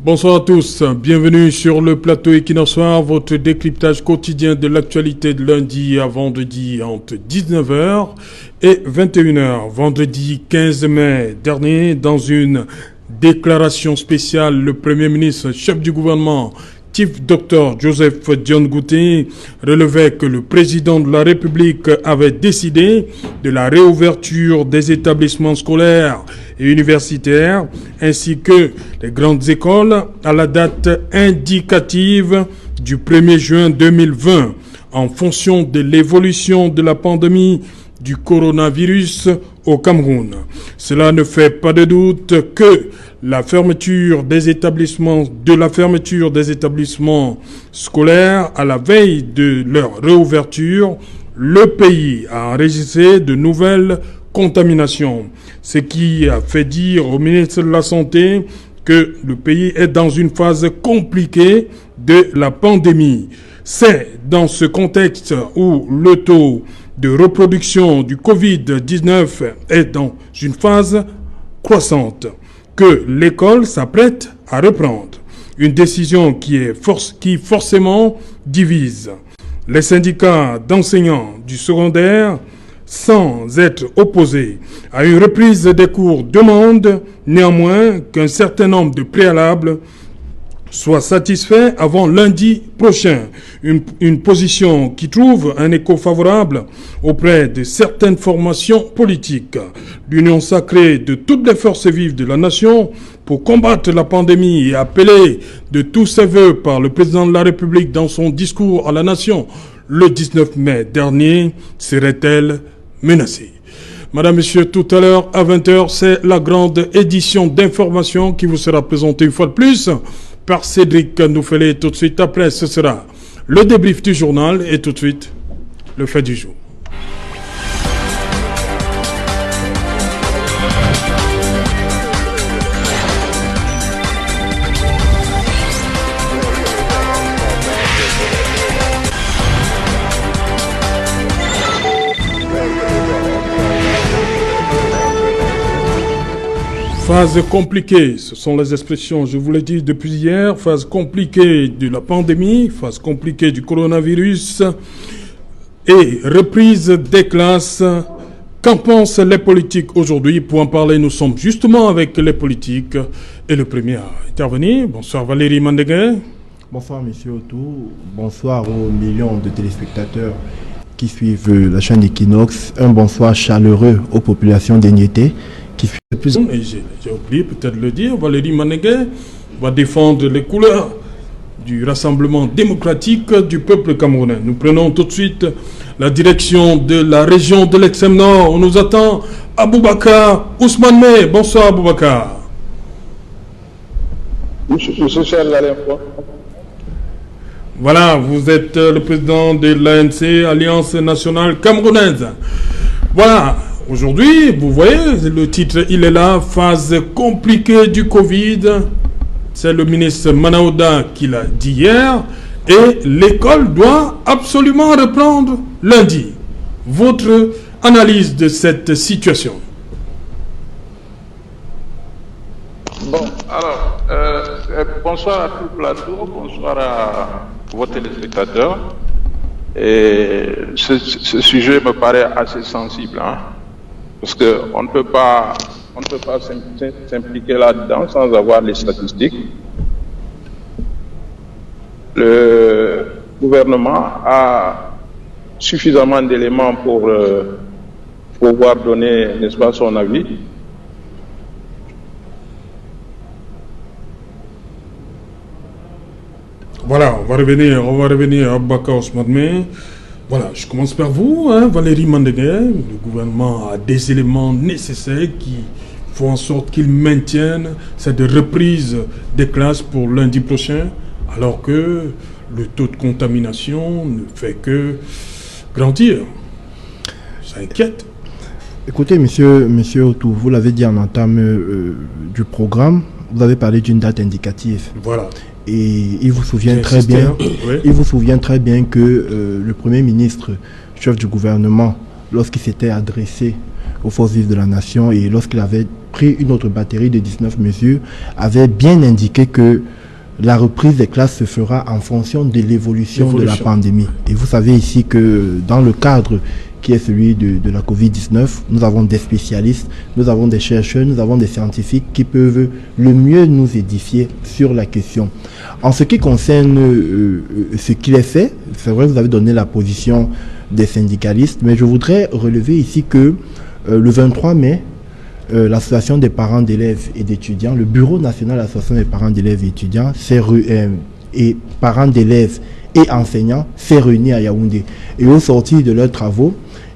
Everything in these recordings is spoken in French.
Bonsoir à tous, bienvenue sur le plateau Equinox Soir, votre décryptage quotidien de l'actualité de lundi à vendredi entre 19h et 21h. Vendredi 15 mai dernier, dans une déclaration spéciale, le Premier ministre, chef du gouvernement, Chief Dr Joseph Dione Ngouté, relevait que le président de la République avait décidé de la réouverture des établissements scolaires et universitaires ainsi que les grandes écoles à la date indicative du 1er juin 2020 en fonction de l'évolution de la pandémie du coronavirus au Cameroun. Cela ne fait pas de doute que la fermeture des établissements scolaires à la veille de leur réouverture, le pays a enregistré de nouvelles contaminations, ce qui a fait dire au ministre de la Santé que le pays est dans une phase compliquée de la pandémie. C'est dans ce contexte où le taux de reproduction du Covid-19 est dans une phase croissante que l'école s'apprête à reprendre. Une décision qui forcément divise. Les syndicats d'enseignants du secondaire, sans être opposés à une reprise des cours, demandent néanmoins qu'un certain nombre de préalables soit satisfait avant lundi prochain. Une position qui trouve un écho favorable auprès de certaines formations politiques. L'union sacrée de toutes les forces vives de la nation pour combattre la pandémie et appelée de tous ses voeux par le président de la République dans son discours à la nation le 19 mai dernier, serait-elle menacée? Madame, Monsieur, tout à l'heure à 20h, c'est la grande édition d'information qui vous sera présentée une fois de plus par Cédric Nouffelé. Tout de suite après, ce sera le débrief du journal et tout de suite, le fait du jour. Phase compliquée, ce sont les expressions, je vous l'ai dit depuis hier, phase compliquée de la pandémie, phase compliquée du coronavirus et reprise des classes. Qu'en pensent les politiques aujourd'hui? Pour en parler, nous sommes justement avec les politiques et le premier à intervenir. Bonsoir Valérie Mandégué. Bonsoir Monsieur Otou, bonsoir aux millions de téléspectateurs qui suivent la chaîne Equinox. Un bonsoir chaleureux aux populations d'Enyété. J'ai oublié peut-être de le dire, Valérie Mandégué va défendre les couleurs du Rassemblement démocratique du peuple camerounais. Nous prenons tout de suite la direction de la région de l'extrême nord. On nous attend Aboubakar Ousmane May. Bonsoir Aboubakar. Voilà, vous êtes le président de l'ANC, Alliance nationale camerounaise. Voilà. Aujourd'hui, vous voyez, le titre, il est là, phase compliquée du Covid. C'est le ministre Manaouda qui l'a dit hier. Et l'école doit absolument reprendre lundi. Votre analyse de cette situation? Bon, alors, bonsoir à tout le plateau, bonsoir à vos téléspectateurs. Et ce sujet me paraît assez sensible, hein. Parce qu'on ne peut pas s'impliquer là-dedans sans avoir les statistiques. Le gouvernement a suffisamment d'éléments pour pouvoir donner, n'est-ce pas, son avis. Voilà, on va revenir à Aboubakar Ousmane May. Voilà, je commence par vous, hein, Valérie Mandégué. Le gouvernement a des éléments nécessaires qui font en sorte qu'il maintienne cette reprise des classes pour lundi prochain, alors que le taux de contamination ne fait que grandir. Ça inquiète. Écoutez, monsieur Otou, vous l'avez dit en entame du programme, vous avez parlé d'une date indicative. Voilà. Et il vous souvient très bien, que le Premier ministre, chef du gouvernement, lorsqu'il s'était adressé aux forces vives de la nation, et lorsqu'il avait pris une autre batterie de 19 mesures, avait bien indiqué que la reprise des classes se fera en fonction de l'évolution de la pandémie. Et vous savez ici que dans le cadre qui est celui de la Covid-19, nous avons des spécialistes, nous avons des chercheurs, nous avons des scientifiques qui peuvent le mieux nous édifier sur la question. En ce qui concerne ce qu'il est fait, c'est vrai que vous avez donné la position des syndicalistes, mais je voudrais relever ici que le 23 mai, l'association des parents d'élèves et d'étudiants, le bureau national de l'association des parents d'élèves et étudiants, et parents d'élèves et enseignants s'est réuni à Yaoundé. Et au sortir de leurs travaux,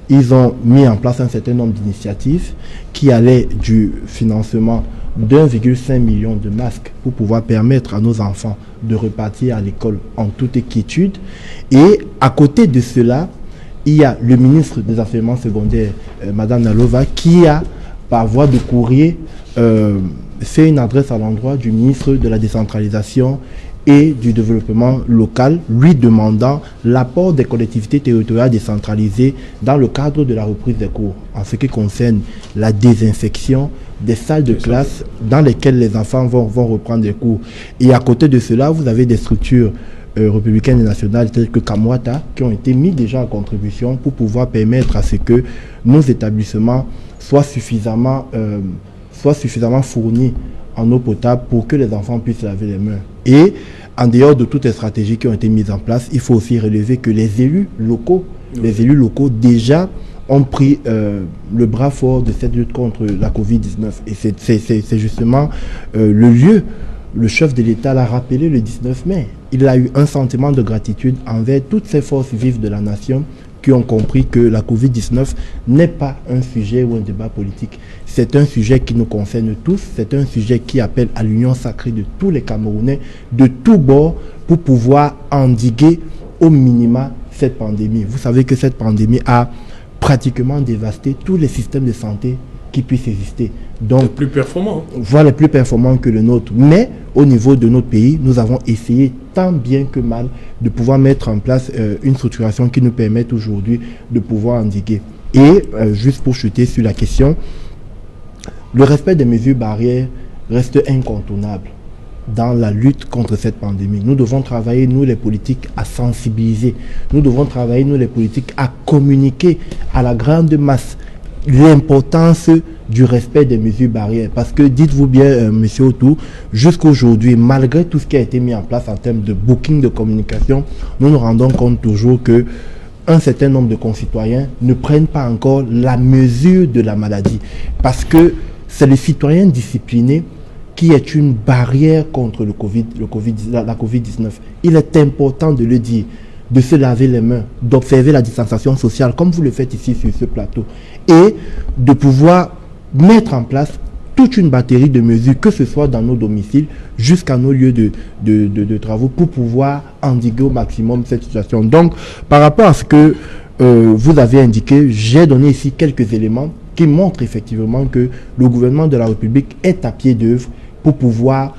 ils ont mis en place un certain nombre d'initiatives qui allaient du financement d'1,5 million de masques pour pouvoir permettre à nos enfants de repartir à l'école en toute quiétude. Et à côté de cela, il y a le ministre des Enseignements secondaires, Madame Nalova, qui a, par voie de courrier, fait une adresse à l'endroit du ministre de la décentralisation et du développement local, lui demandant l'apport des collectivités territoriales décentralisées dans le cadre de la reprise des cours, en ce qui concerne la désinfection des salles de classe dans lesquelles les enfants vont reprendre des cours. Et à côté de cela, vous avez des structures républicaines et nationales telles que Kamwata qui ont été mis déjà en contribution pour pouvoir permettre à ce que nos établissements soient suffisamment fournis en eau potable pour que les enfants puissent laver les mains. Et en dehors de toutes les stratégies qui ont été mises en place, il faut aussi relever que les élus locaux déjà ont pris le bras fort de cette lutte contre la Covid-19. Et c'est justement le lieu, le chef de l'État l'a rappelé le 19 mai. Il a eu un sentiment de gratitude envers toutes ces forces vives de la nation qui ont compris que la Covid-19 n'est pas un sujet ou un débat politique. C'est un sujet qui nous concerne tous. C'est un sujet qui appelle à l'union sacrée de tous les Camerounais, de tous bords, pour pouvoir endiguer au minima cette pandémie. Vous savez que cette pandémie a pratiquement dévasté tous les systèmes de santé qui puissent exister. Donc, les plus performants. Voilà, plus performants que le nôtre. Mais au niveau de notre pays, nous avons essayé tant bien que mal de pouvoir mettre en place une structuration qui nous permette aujourd'hui de pouvoir endiguer. Et juste pour chuter sur la question, le respect des mesures barrières reste incontournable dans la lutte contre cette pandémie. Nous devons travailler, nous les politiques, à sensibiliser. Nous devons travailler, nous les politiques, à communiquer à la grande masse l'importance du respect des mesures barrières. Parce que, dites-vous bien, monsieur Otou, jusqu'aujourd'hui, malgré tout ce qui a été mis en place en termes de booking de communication, nous nous rendons compte toujours que un certain nombre de concitoyens ne prennent pas encore la mesure de la maladie. Parce que c'est le citoyen discipliné qui est une barrière contre la Covid-19. Il est important de le dire, de se laver les mains, d'observer la distanciation sociale, comme vous le faites ici sur ce plateau, et de pouvoir mettre en place toute une batterie de mesures, que ce soit dans nos domiciles, jusqu'à nos lieux de travaux, pour pouvoir endiguer au maximum cette situation. Donc, par rapport à ce que vous avez indiqué, j'ai donné ici quelques éléments qui montrent effectivement que le gouvernement de la République est à pied d'œuvre pour pouvoir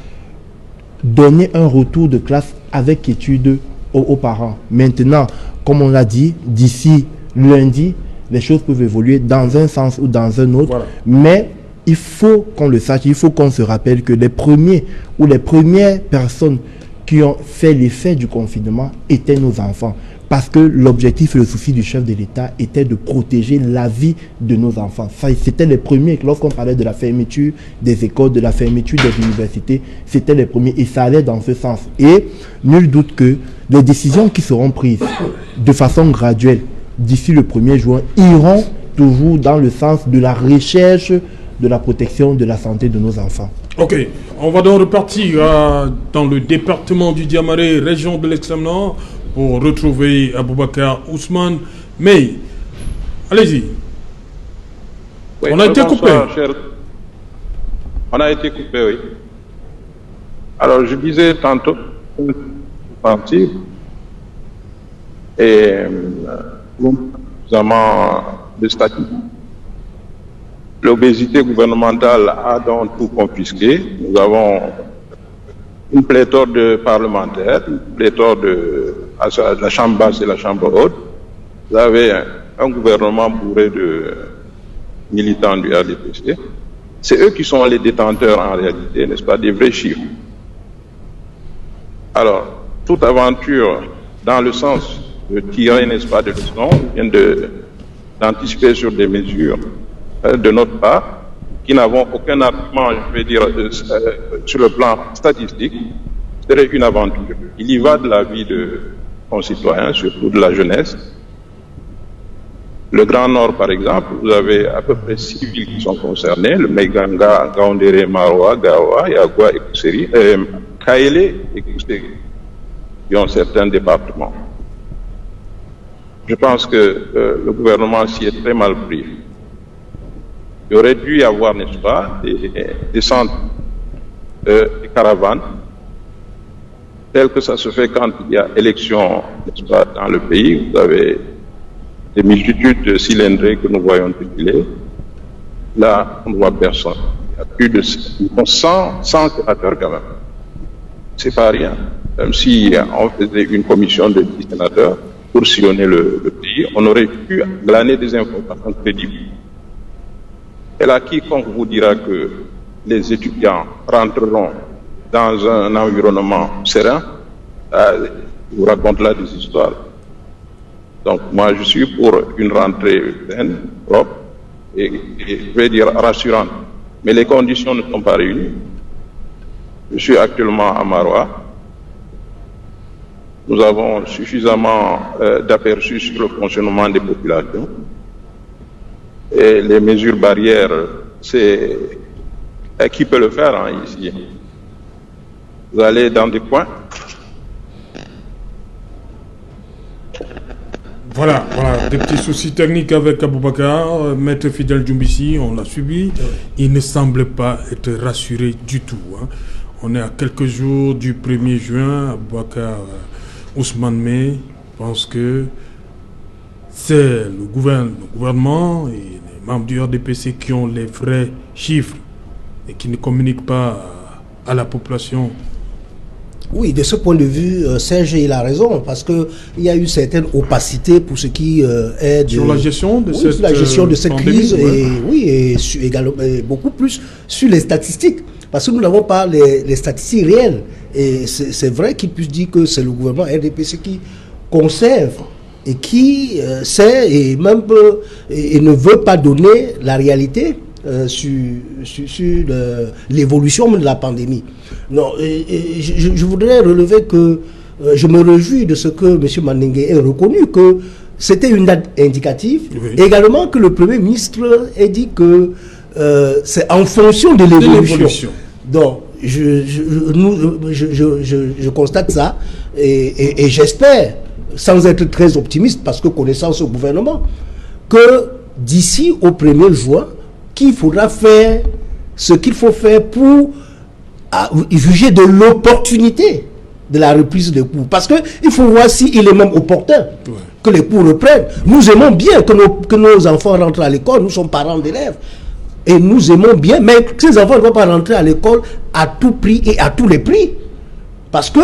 donner un retour de classe avec quiétude aux parents. Maintenant, comme on l'a dit, d'ici lundi, les choses peuvent évoluer dans un sens ou dans un autre. Voilà. Mais il faut qu'on le sache, il faut qu'on se rappelle que les premiers ou les premières personnes qui ont fait l'effet du confinement étaient nos enfants. Parce que l'objectif et le souci du chef de l'État était de protéger la vie de nos enfants. Ça, c'était les premiers, lorsqu'on parlait de la fermeture des écoles, de la fermeture des universités, c'était les premiers et ça allait dans ce sens. Et nul doute que les décisions qui seront prises de façon graduelle d'ici le 1er juin iront toujours dans le sens de la recherche de la protection de la santé de nos enfants. Ok, on va donc repartir dans le département du Diamaré, région de l'Extrême-Nord, pour retrouver Aboubacar Ousmane. Mais, allez-y. Oui, on a été coupé. On a été coupé, oui. Alors, je disais tantôt, parti, et suffisamment de statistiques. L'obésité gouvernementale a donc tout confisqué. Nous avons une pléthore de parlementaires, une pléthore de la chambre basse et la chambre haute. Vous avez un gouvernement bourré militants du RDPC, c'est eux qui sont les détenteurs en réalité, n'est-ce pas, des vrais chiffres. Alors, toute aventure dans le sens de tirer, n'est-ce pas, de leçons, vient d'anticiper sur des mesures de notre part, qui n'avons aucun argument, je vais dire, sur le plan statistique, serait une aventure. Il y va de la vie de concitoyens, surtout de la jeunesse. Le Grand Nord, par exemple, vous avez à peu près 6 villes qui sont concernées, le Meganga, Gaoundéré, Maroua, Gawa, Yagua et Kousseri, Kaélé et Kousseri, qui ont certains départements. Je pense que le gouvernement s'y est très mal pris. Il aurait dû y avoir, n'est-ce pas, des centres, des caravanes, tels que ça se fait quand il y a élection, n'est-ce pas, dans le pays. Vous avez des multitudes de cylindrés que nous voyons défiler. Là, on ne voit personne. Il y a plus de 100 sénateurs quand même. C'est pas rien. Même si on faisait une commission de 10 sénateurs pour sillonner le pays, on aurait pu glaner des informations crédibles. Et là, quiconque vous dira que les étudiants rentreront dans un environnement serein, vous raconte là des histoires. Donc moi, je suis pour une rentrée saine, propre et je vais dire rassurante. Mais les conditions ne sont pas réunies. Je suis actuellement à Maroua. Nous avons suffisamment d'aperçus sur le fonctionnement des populations. Et les mesures barrières, c'est qui peut le faire ici. Vous allez dans des coins. Voilà, des petits soucis techniques avec Aboubakar, Maître Fidel Djoumbissi, on l'a subi. Il ne semble pas être rassuré du tout. On est à quelques jours du 1er juin. Aboubakar Ousmane Mey pense que c'est le gouvernement et les membres du RDPC qui ont les vrais chiffres et qui ne communiquent pas à la population. Oui, de ce point de vue, Serge, il a raison, parce qu'il y a eu certaine opacité pour ce qui est sur la gestion de cette crise, et également beaucoup plus sur les statistiques, parce que nous n'avons pas les statistiques réelles. Et c'est vrai qu'ils puissent dire que c'est le gouvernement RDPC qui conserve et qui sait et même et ne veut pas donner la réalité sur l'évolution de la pandémie. Non, je voudrais relever que je me réjouis de ce que M. Mandingue ait reconnu que c'était une date indicative. Oui. Également que le Premier ministre ait dit que c'est en fonction de l'évolution. Donc, je constate ça et j'espère, sans être très optimiste, parce que connaissant ce gouvernement, que d'ici au 1er juin, qu'il faudra faire ce qu'il faut faire pour juger de l'opportunité de la reprise des cours. Parce qu'il faut voir s'il est même opportun que les cours reprennent. Nous aimons bien que nos enfants rentrent à l'école, nous sommes parents d'élèves. Et nous aimons bien, mais ces enfants ne vont pas rentrer à l'école à tout prix et à tous les prix. Parce que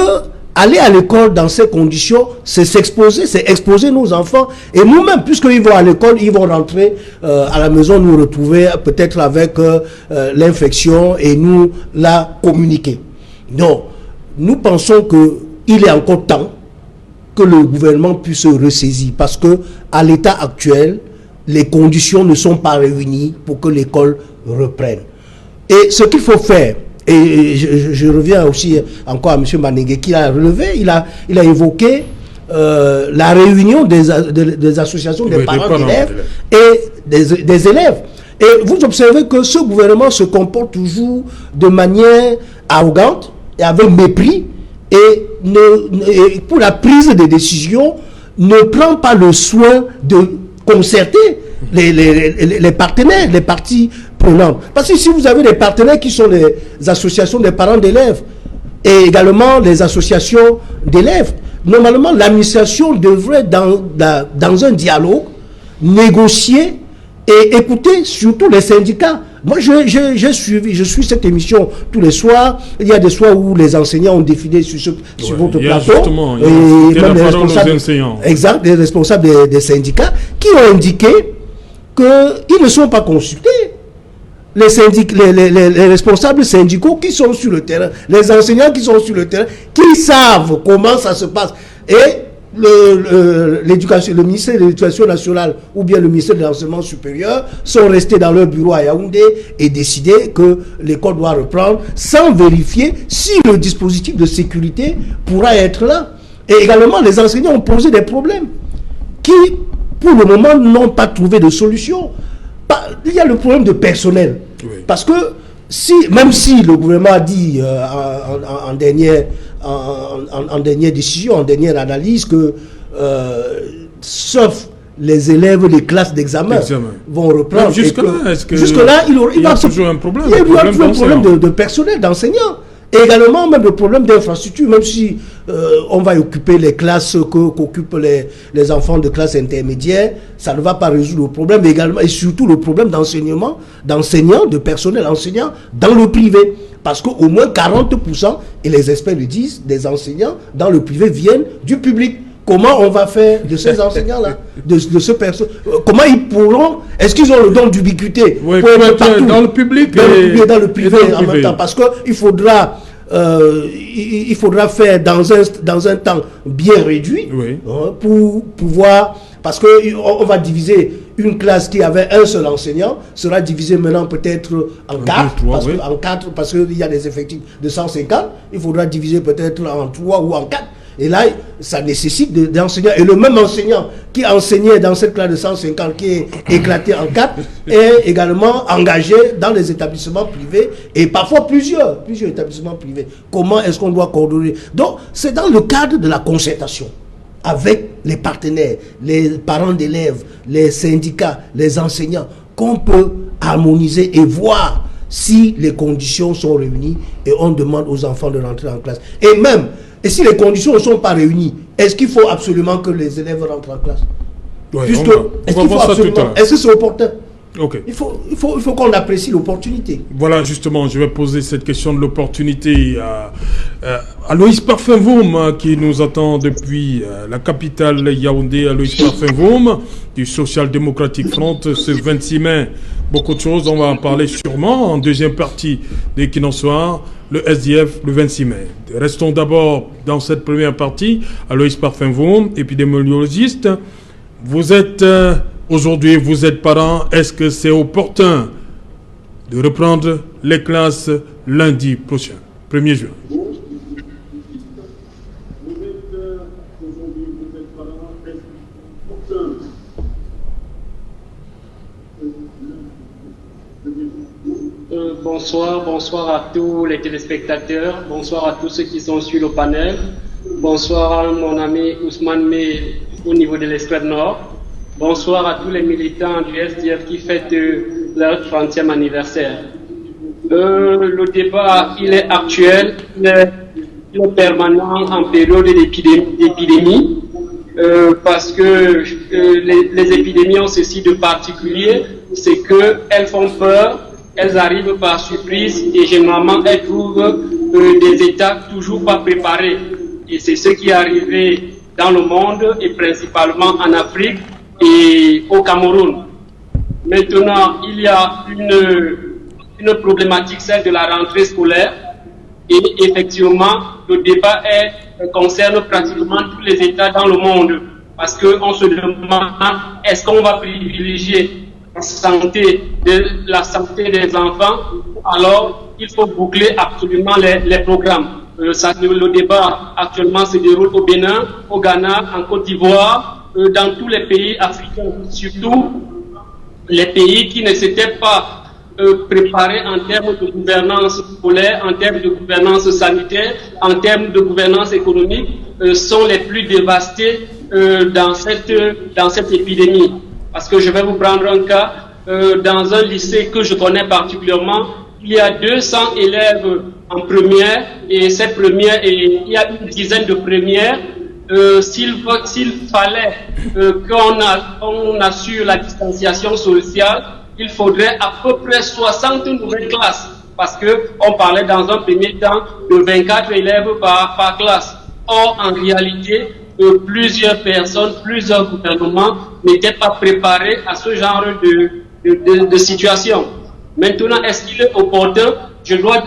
aller à l'école dans ces conditions, c'est s'exposer, c'est exposer nos enfants. Et nous-mêmes, puisqu'ils vont à l'école, ils vont rentrer à la maison, nous retrouver peut-être avec l'infection et nous la communiquer. Donc, nous pensons qu'il est encore temps que le gouvernement puisse se ressaisir. Parce que à l'état actuel, les conditions ne sont pas réunies pour que l'école reprenne. Et ce qu'il faut faire, et je reviens aussi encore à M. Mandingue qui a relevé, il a évoqué la réunion des associations des parents d'élèves et des élèves. Et vous observez que ce gouvernement se comporte toujours de manière arrogante et avec mépris et pour la prise des décisions ne prend pas le soin de concerter les partenaires, les parties prenantes. Parce que si vous avez des partenaires qui sont les associations des parents d'élèves et également les associations d'élèves, normalement l'administration devrait dans un dialogue négocier et écouter surtout les syndicats. Moi, je suis cette émission tous les soirs. Il y a des soirs où les enseignants ont défilé sur votre plateau. Et même les responsables des syndicats qui ont indiqué qu'ils ne sont pas consultés. Les responsables syndicaux qui sont sur le terrain, les enseignants qui sont sur le terrain, qui savent comment ça se passe. Et le ministère de l'Éducation nationale ou bien le ministère de l'Enseignement supérieur sont restés dans leur bureau à Yaoundé et décidé que l'école doit reprendre sans vérifier si le dispositif de sécurité pourra être là. Et également, les enseignants ont posé des problèmes qui, pour le moment, n'ont pas trouvé de solution. Il y a le problème de personnel. Oui. Parce que même si le gouvernement a dit en dernière décision, en dernière analyse, que sauf les élèves des classes d'examen vont reprendre. Jusque-là, il va toujours un problème. Il y a un problème de personnel, d'enseignants. Et également, même le problème d'infrastructure, même si on va occuper les classes qu'occupent les enfants de classe intermédiaire, ça ne va pas résoudre le problème, mais également, et surtout le problème d'enseignement, d'enseignants, de personnel enseignant dans le privé. Parce qu'au moins 40%, et les experts le disent, des enseignants dans le privé viennent du public. Comment on va faire de ces enseignants-là, de ce personnel? Comment ils pourront? Est-ce qu'ils ont le don d'ubiquité pour être partout, dans le public et dans le privé en même temps? Parce qu'il faudra faire dans un temps bien réduit pour pouvoir... Parce qu'on va diviser une classe qui avait un seul enseignant, sera divisée maintenant peut-être en 4, parce qu'il y a des effectifs de 150, il faudra diviser peut-être en 3 ou en 4. Et là, ça nécessite d'enseignants. Et le même enseignant qui enseignait dans cette classe de 150, qui est éclaté en 4, est également engagé dans les établissements privés, et parfois plusieurs établissements privés. Comment est-ce qu'on doit coordonner? Donc, c'est dans le cadre de la concertation avec les partenaires, les parents d'élèves, les syndicats, les enseignants, qu'on peut harmoniser et voir si les conditions sont réunies, et on demande aux enfants de rentrer en classe. Et si les conditions ne sont pas réunies, est-ce qu'il faut absolument que les élèves rentrent en classe? Est-ce que c'est opportun? Okay. Il faut qu'on apprécie l'opportunité. Voilà, justement, je vais poser cette question de l'opportunité à Loïs Parfum-Voum, qui nous attend depuis la capitale Yaoundé. Loïs Parfum-Voum, du Social Democratic Front, ce 26 mai. Beaucoup de choses, on va en parler sûrement en deuxième partie dès qu'il en soit. Le SDF, le 26 mai. Restons d'abord dans cette première partie. Loïs Parfum-Voum, épidémiologiste. Vous êtes... Aujourd'hui, vous êtes parents. Est-ce que c'est opportun de reprendre les classes lundi prochain, 1er juin? Bonsoir à tous les téléspectateurs, bonsoir à tous ceux qui sont sur le panel, bonsoir à mon ami Ousmane May au niveau de l'extrême nord. Bonsoir à tous les militants du SDF qui fêtent leur 30e anniversaire. Le débat, il est actuel, il est permanent en période d'épidémie, parce que les épidémies ont ceci de particulier, c'est qu'elles font peur, elles arrivent par surprise et généralement elles trouvent des États toujours pas préparés. Et c'est ce qui est arrivé dans le monde et principalement en Afrique et au Cameroun. Maintenant, il y a une problématique, celle de la rentrée scolaire, et effectivement, le débat concerne pratiquement tous les États dans le monde, parce qu'on se demande, est-ce qu'on va privilégier la santé des enfants, alors il faut boucler absolument les programmes. Le débat actuellement se déroule au Bénin, au Ghana, en Côte d'Ivoire, dans tous les pays africains, surtout les pays qui ne s'étaient pas préparés en termes de gouvernance scolaire, en termes de gouvernance sanitaire, en termes de gouvernance économique, sont les plus dévastés dans cette épidémie. Parce que je vais vous prendre un cas, dans un lycée que je connais particulièrement, il y a 200 élèves en première, et cette première, il y a une dizaine de premières. S'il fallait qu'on assure la distanciation sociale, il faudrait à peu près 60 nouvelles classes, parce qu'on parlait dans un premier temps de 24 élèves par classe. Or, en réalité, plusieurs personnes, plusieurs gouvernements n'étaient pas préparés à ce genre de situation. Maintenant, est-ce qu'il est opportun? Je dois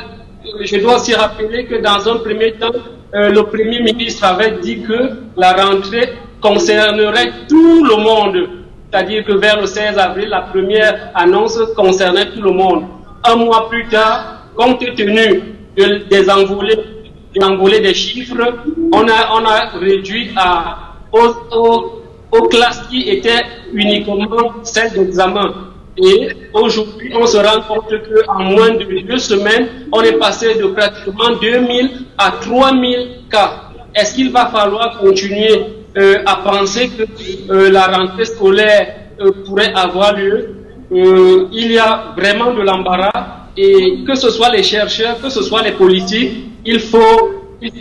aussi rappeler que dans un premier temps, le Premier ministre avait dit que la rentrée concernerait tout le monde. C'est-à-dire que vers le 16 avril, la première annonce concernait tout le monde. Un mois plus tard, compte tenu des envolées des chiffres, on a réduit aux classes qui étaient uniquement celles d'examen. Et aujourd'hui, on se rend compte qu'en moins de 2 semaines, on est passé de pratiquement 2000 à 3000 cas. Est-ce qu'il va falloir continuer à penser que la rentrée scolaire pourrait avoir lieu? Il y a vraiment de l'embarras, et que ce soit les chercheurs, que ce soit les politiques, il faut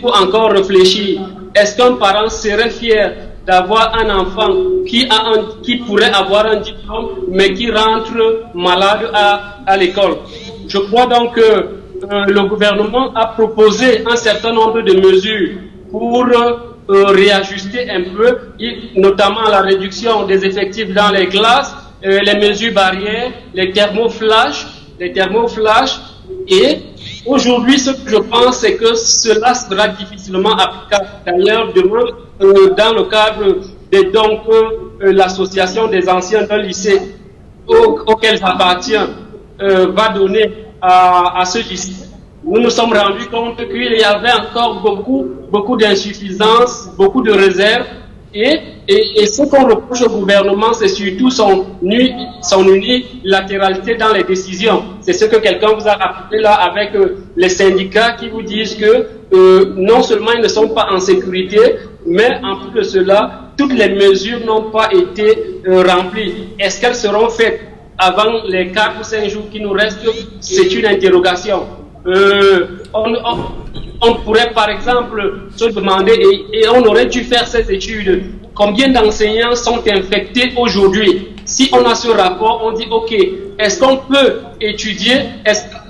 encore réfléchir. Est-ce qu'un parent serait fier d'avoir un enfant qui pourrait avoir un diplôme, mais qui rentre malade à l'école? Je crois donc que le gouvernement a proposé un certain nombre de mesures pour réajuster un peu, notamment la réduction des effectifs dans les classes, les mesures barrières, les thermoflash, et aujourd'hui, ce que je pense, c'est que cela sera difficilement applicable. D'ailleurs, demain, dans le cadre de l'association des anciens d'un lycée auquel j'appartiens, va donner à ce lycée, nous nous sommes rendus compte qu'il y avait encore beaucoup d'insuffisances, beaucoup de réserves, et ce qu'on reproche au gouvernement, c'est surtout son unilatéralité dans les décisions. C'est ce que quelqu'un vous a rappelé là avec les syndicats qui vous disent que non seulement ils ne sont pas en sécurité, mais en plus de cela, toutes les mesures n'ont pas été remplies. Est-ce qu'elles seront faites avant les 4 ou 5 jours qui nous restent? C'est une interrogation. On pourrait par exemple se demander, et on aurait dû faire ces études, combien d'enseignants sont infectés aujourd'hui? Si on a ce rapport, on dit ok, est-ce qu'on peut étudier,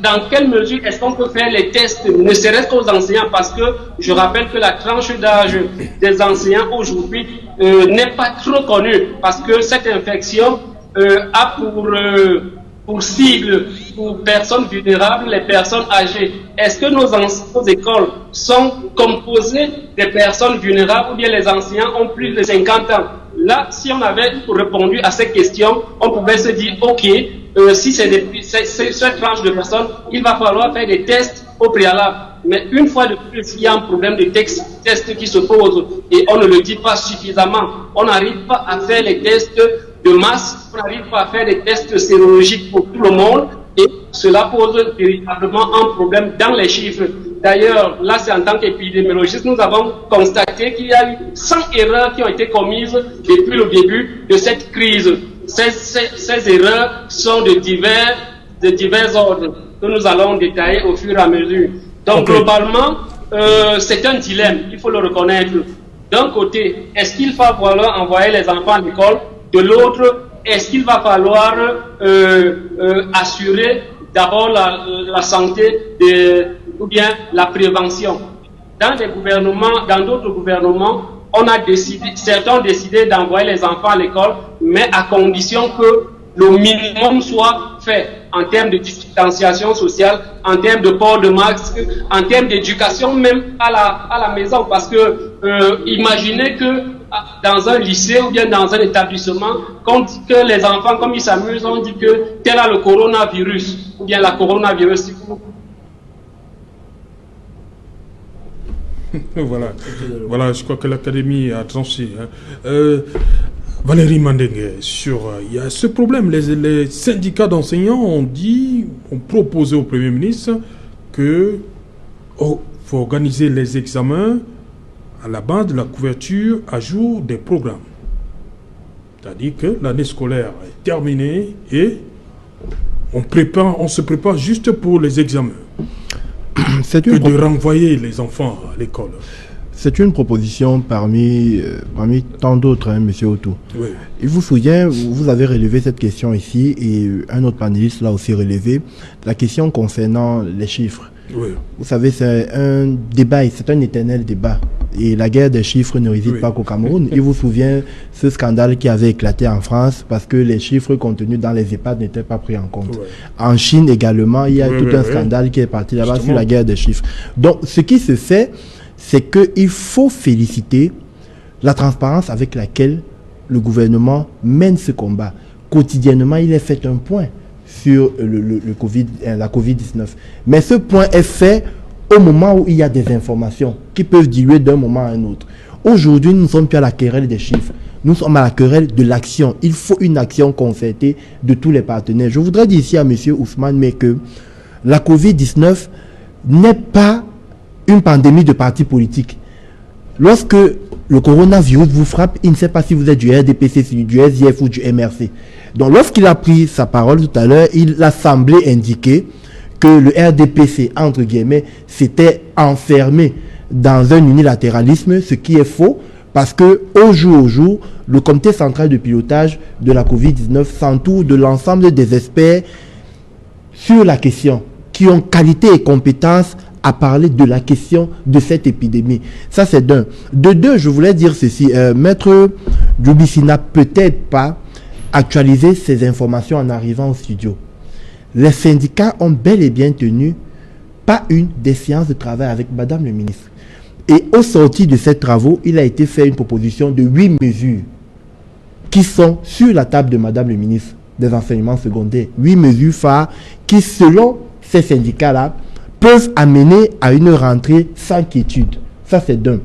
dans quelle mesure est-ce qu'on peut faire les tests, ne serait-ce qu'aux enseignants, parce que je rappelle que la tranche d'âge des enseignants aujourd'hui n'est pas trop connue, parce que cette infection a pour cible, pour personnes vulnérables, les personnes âgées. Est-ce que nos écoles sont composées de personnes vulnérables ou bien les enseignants ont plus de 50 ans? Là, si on avait répondu à ces questions, on pouvait se dire, ok, si c'est cette tranche de personnes, il va falloir faire des tests au préalable. Mais une fois de plus, il y a un problème de tests qui se pose et on ne le dit pas suffisamment. On n'arrive pas à faire les tests de masse, on n'arrive pas à faire des tests sérologiques pour tout le monde, et cela pose véritablement un problème dans les chiffres. D'ailleurs, là, c'est en tant qu'épidémiologiste, nous avons constaté qu'il y a eu 100 erreurs qui ont été commises depuis le début de cette crise. Ces erreurs sont de divers ordres que nous allons détailler au fur et à mesure. Donc, globalement, c'est un dilemme, il faut le reconnaître. D'un côté, est-ce qu'il va falloir envoyer les enfants à l'école? De l'autre, est-ce qu'il va falloir assurer d'abord la santé ou bien la prévention? Dans d'autres gouvernements, certains ont décidé d'envoyer les enfants à l'école, mais à condition que le minimum soit fait en termes de distanciation sociale, en termes de port de masque, en termes d'éducation même à la maison. Parce que imaginez que dans un lycée ou bien dans un établissement, qu'on dit que les enfants, comme ils s'amusent, on dit que tel a le coronavirus, ou bien la coronavirus. Voilà, je crois que l'Académie a tranché. Valérie Mandengue, il y a ce problème. Les syndicats d'enseignants ont proposé au Premier ministre qu'il faut organiser les examens à la base de la couverture à jour des programmes. C'est-à-dire que l'année scolaire est terminée et on se prépare juste pour les examens. Que de renvoyer les enfants à l'école. C'est une proposition parmi tant d'autres, hein, Monsieur Otou. Oui. Il vous souvient, vous avez relevé cette question ici et un autre panéliste l'a aussi relevé, la question concernant les chiffres. Oui. Vous savez, c'est un débat, c'est un éternel débat Et la guerre des chiffres ne réside pas qu'au Cameroun. Il vous souvient ce scandale qui avait éclaté en France parce que les chiffres contenus dans les EHPAD n'étaient pas pris en compte. En Chine également, il y a tout un scandale qui est parti là-bas sur la guerre des chiffres. Donc, ce qui se fait, c'est qu'il faut féliciter la transparence avec laquelle le gouvernement mène ce combat. Quotidiennement, il est fait un point sur la Covid-19. Mais ce point est fait au moment où il y a des informations qui peuvent diluer d'un moment à un autre. Aujourd'hui, nous ne sommes plus à la querelle des chiffres. Nous sommes à la querelle de l'action. Il faut une action concertée de tous les partenaires. Je voudrais dire ici à M. Ousmane, mais que la Covid-19 n'est pas une pandémie de partis politiques. Lorsque le coronavirus vous frappe, il ne sait pas si vous êtes du RDPC, du SIF ou du MRC. Donc, lorsqu'il a pris sa parole tout à l'heure, il a semblé indiquer que le RDPC, entre guillemets, s'était enfermé dans un unilatéralisme, ce qui est faux, parce que au jour, le comité central de pilotage de la Covid-19 s'entoure de l'ensemble des experts sur la question, qui ont qualité et compétence à parler de la question de cette épidémie. Ça, c'est d'un. De deux, je voulais dire ceci. Maître Djoubissi n'a peut-être pas actualisé ces informations en arrivant au studio. Les syndicats ont bel et bien tenu pas une des séances de travail avec Madame le ministre. Et au sorti de ces travaux, il a été fait une proposition de 8 mesures qui sont sur la table de Madame le ministre des enseignements secondaires. 8 mesures phares qui, selon ces syndicats-là, peuvent amener à une rentrée sans quiétude. Ça, c'est d'un.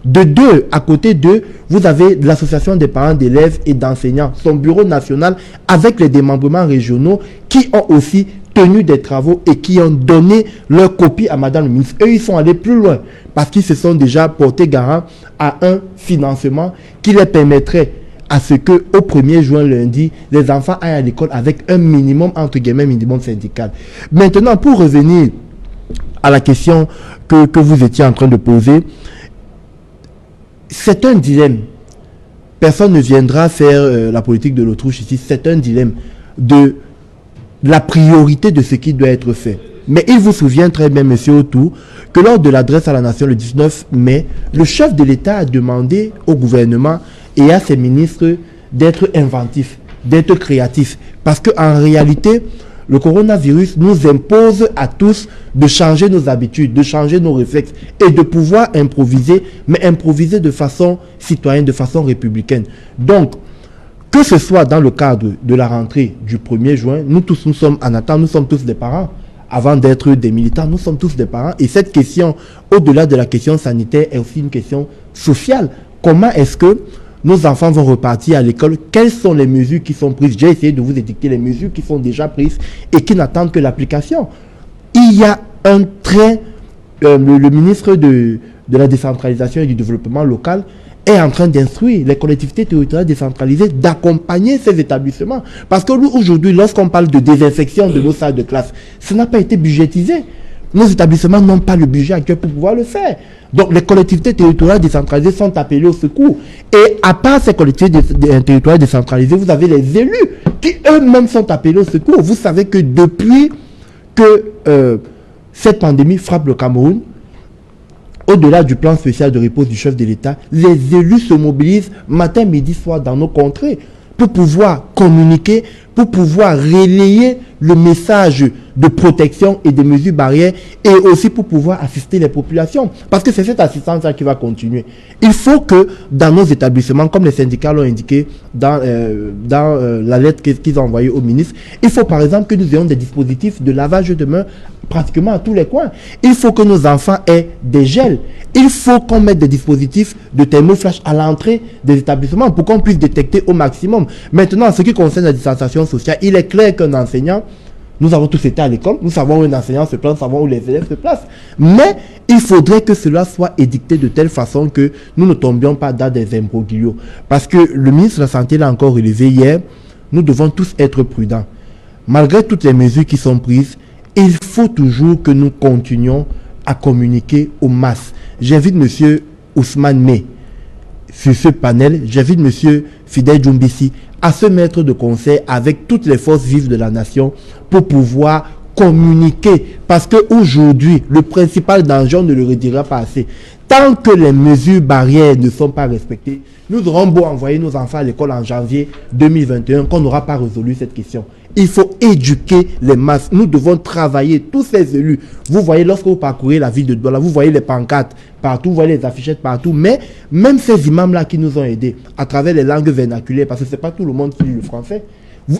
De deux, à côté d'eux, vous avez l'association des parents d'élèves et d'enseignants, son bureau national avec les démembrements régionaux qui ont aussi tenu des travaux et qui ont donné leur copie à Madame le ministre. Eux, ils sont allés plus loin parce qu'ils se sont déjà portés garant à un financement qui les permettrait à ce que au 1er juin lundi, les enfants aillent à l'école avec un minimum, entre guillemets, minimum syndical. Maintenant, pour revenir à la question que vous étiez en train de poser, c'est un dilemme. Personne ne viendra faire la politique de l'autruche ici. C'est un dilemme de la priorité de ce qui doit être fait. Mais il vous souvient très bien, monsieur Autou, que lors de l'adresse à la nation le 19 mai, le chef de l'État a demandé au gouvernement et à ses ministres d'être inventifs, d'être créatifs. Parce qu'en réalité, le coronavirus nous impose à tous de changer nos habitudes, de changer nos réflexes et de pouvoir improviser, mais improviser de façon citoyenne, de façon républicaine. Donc, que ce soit dans le cadre de la rentrée du 1er juin, nous tous, nous sommes en attente, nous sommes tous des parents. Avant d'être des militants, nous sommes tous des parents. Et cette question, au-delà de la question sanitaire, est aussi une question sociale. Comment est-ce que nos enfants vont repartir à l'école? Quelles sont les mesures qui sont prises? J'ai essayé de vous édicter les mesures qui sont déjà prises et qui n'attendent que l'application. Il y a un trait, le ministre de la décentralisation et du développement local est en train d'instruire les collectivités territoriales décentralisées d'accompagner ces établissements. Parce que aujourd'hui, lorsqu'on parle de désinfection de nos salles de classe, ça n'a pas été budgétisé. Nos établissements n'ont pas le budget actuel pour pouvoir le faire. Donc, les collectivités territoriales décentralisées sont appelées au secours. Et à part ces collectivités territoriales décentralisées, vous avez les élus qui eux-mêmes sont appelés au secours. Vous savez que depuis que cette pandémie frappe le Cameroun, au-delà du plan spécial de riposte du chef de l'État, les élus se mobilisent matin, midi, soir dans nos contrées pour pouvoir communiquer, pour pouvoir relayer le message de protection et des mesures barrières et aussi pour pouvoir assister les populations. Parce que c'est cette assistance-là qui va continuer. Il faut que dans nos établissements, comme les syndicats l'ont indiqué dans la lettre qu'ils ont envoyée au ministre, il faut par exemple que nous ayons des dispositifs de lavage de mains pratiquement à tous les coins. Il faut que nos enfants aient des gels. Il faut qu'on mette des dispositifs de thermoflash à l'entrée des établissements pour qu'on puisse détecter au maximum. Maintenant, en ce qui concerne la distanciation sociale, il est clair qu'un enseignant, nous avons tous été à l'école, nous savons où un enseignant se place, nous savons où les élèves se placent. Mais il faudrait que cela soit édicté de telle façon que nous ne tombions pas dans des imbroglios. Parce que le ministre de la Santé l'a encore relevé hier, nous devons tous être prudents. Malgré toutes les mesures qui sont prises, il faut toujours que nous continuions à communiquer aux masses. J'invite M. Ousmane May sur ce panel, j'invite M. Fidel Djoubissi à se mettre de concert avec toutes les forces vives de la nation pour pouvoir communiquer, parce qu'aujourd'hui, le principal danger, on ne le redira pas assez. Tant que les mesures barrières ne sont pas respectées, nous aurons beau envoyer nos enfants à l'école en janvier 2021, qu'on n'aura pas résolu cette question. Il faut éduquer les masses. Nous devons travailler, tous ces élus. Vous voyez, lorsque vous parcourez la ville de Douala, vous voyez les pancartes partout, vous voyez les affichettes partout. Mais même ces imams-là qui nous ont aidés à travers les langues vernaculaires, parce que ce n'est pas tout le monde qui lit le français,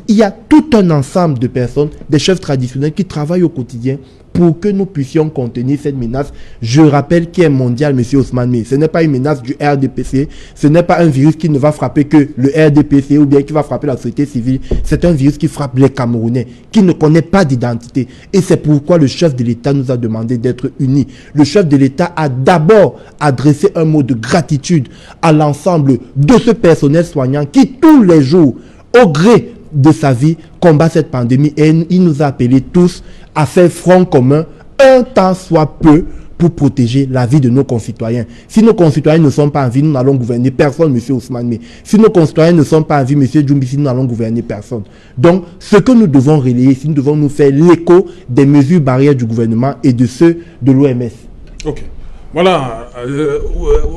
il y a tout un ensemble de personnes, des chefs traditionnels qui travaillent au quotidien pour que nous puissions contenir cette menace. Je rappelle qu'il est mondial, M. Ousmane Mey. Ce n'est pas une menace du RDPC. Ce n'est pas un virus qui ne va frapper que le RDPC ou bien qui va frapper la société civile. C'est un virus qui frappe les Camerounais, qui ne connaît pas d'identité. Et c'est pourquoi le chef de l'État nous a demandé d'être unis. Le chef de l'État a d'abord adressé un mot de gratitude à l'ensemble de ce personnel soignant qui, tous les jours, au gré de sa vie, combat cette pandémie, et il nous a appelés tous à faire front commun, un temps soit peu, pour protéger la vie de nos concitoyens. Si nos concitoyens ne sont pas en vie, nous n'allons gouverner personne, M. Ousmane Mey. Si nos concitoyens ne sont pas en vie, M. Djoumbissi, nous n'allons gouverner personne. Donc, ce que nous devons relayer, nous devons nous faire l'écho des mesures barrières du gouvernement et de ceux de l'OMS. Ok. Voilà,